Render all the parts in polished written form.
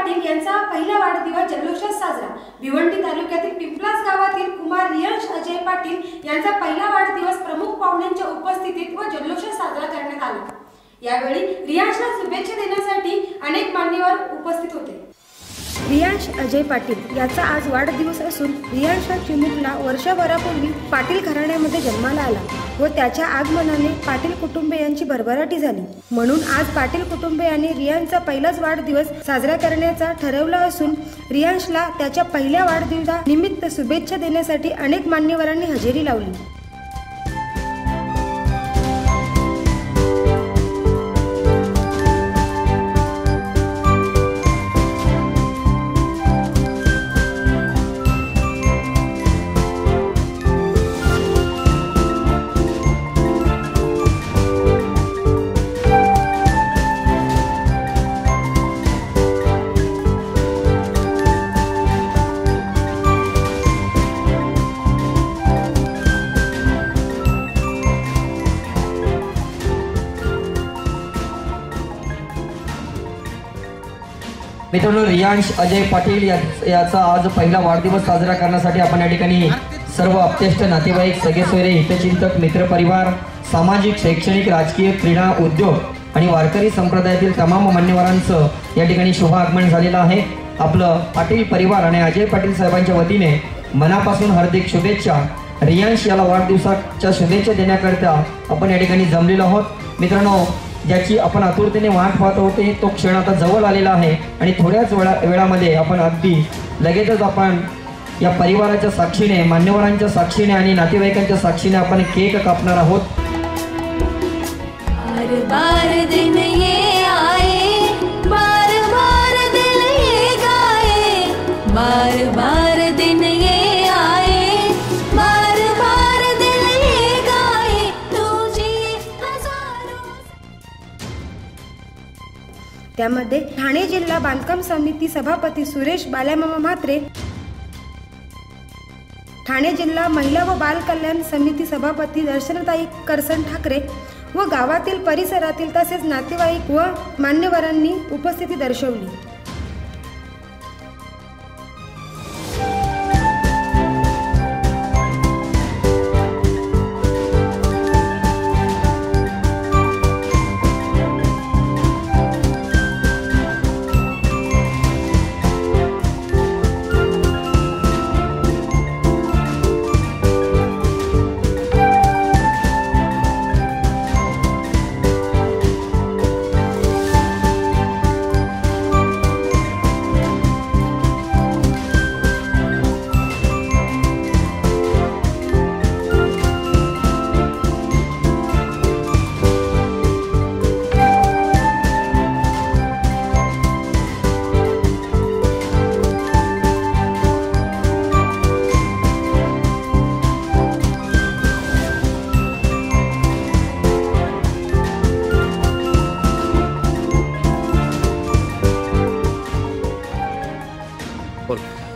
पाटील यांचा पहिला वाढदिवस जल्लोषात साजरा। भिवंडी तालुक्यातील पिंपलास गावातील कुमार रियांश अजय पाटील यांचा पहिला वाढदिवस प्रमुख पाहुण्यांच्या उपस्थितीत व जल्लोषात साजरा करण्यात आला। यावेळी रियांशला शुभेच्छा देण्यासाठी अनेक मान्यवर उपस्थित होते। रियांश अजय पाटील याचा आज वाढदिवस असून रियांश हा चिमुकला वर्षभरापूर्वी पाटील घराण्यामध्ये जन्माला आला व त्याच्या आगमनाने पाटील कुटुंबियांची भरभराटी झाली। म्हणून आज पाटील कुटुंबियांनी रियांशचा पहिलाच वाढदिवस साजरा करण्याचा ठरवला असून रियांशला त्याच्या पहिल्या वाढदिवसानिमित्त शुभेच्छा देण्यासाठी अनेक मान्यवरांनी हजेरी लावली। मित्रांनो, रियांश अजय पाटील याचा आज पहिला वाढदिवस साजरा करण्यासाठी आपण या ठिकाणी सर्व अपतेष्ट नातेवाईक, सगळे सोयरे, हितचिंतक, मित्रपरिवार, सामाजिक, शैक्षणिक, राजकीय, क्रीडा, उद्योग आणि वारकरी संप्रदायातील तमाम मान्यवरांचं या ठिकाणी शुभ आगमन झालेलं आहे। आपलं पाटील परिवार आणि अजय पाटील साहेबांच्या वतीने मनापासून हार्दिक शुभेच्छा। रियांश याला वाढदिवसाच्या शुभेच्छा देण्याकरता आपण या ठिकाणी जमलेलो आहोत। मित्रांनो, ज्याची आपण आतुरतेने वाट पाहत होते तो क्षण आता जवळ आलेला आहे आणि थोड्याच वेळामध्ये आपण अगदी लगेचच आपण या परिवाराच्या साक्षीने, मान्यवरांच्या साक्षीने आणि नातेवाईकांच्या साक्षीने आपण केक कापणार आहोत। बार बार दिन ये आए, बार बार दिल ये गाए, बार बार दिन ये आए, बार बार दिल ये गाए, तुझे हजारों। त्यामध्ये ठाणे जिल्हा बांधकाम समिती सभापती सुरेश बाल्यामामा म्हात्रे, ठाणे जिल्हा महिला व बाल कल्याण समिती सभापती दर्शनताई करसन ठाकरे व गावातील परिसरातील तसेच नातेवाईक व मान्यवरांनी उपस्थिती दर्शवली।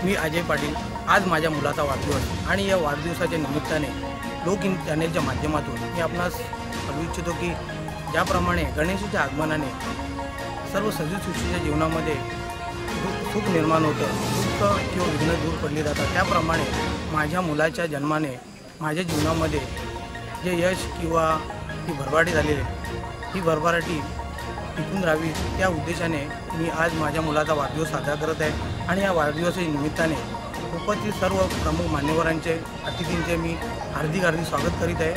मी अजय पाटील, आज माझ्या मुलाचा वाढदिवस आणि या वाढदिवसाच्या निमित्ताने लोक इन चॅनेलच्या माध्यमातून मी आपणास सांगू इच्छितो की ज्याप्रमाणे गणेशाच्या आगमनाने सर्व सजीव सृष्टीच्या जीवनामध्ये सुख निर्माण होतं, दुःख किंवा विघ्न दूर पडली जातात, त्याप्रमाणे माझ्या मुलाच्या जन्माने माझ्या जीवनामध्ये जे यश किंवा ही भरभराटी झालेली ही भरभराटी टिकून राहावी त्या उद्देशाने मी आज माझ्या मुलाचा वाढदिवस साजरा करत आहे। आणि या वाढदिवसाच्या निमित्ताने उपस्थित सर्व प्रमुख मान्यवरांचे, अतिथींचे मी हार्दिक स्वागत करीत आहे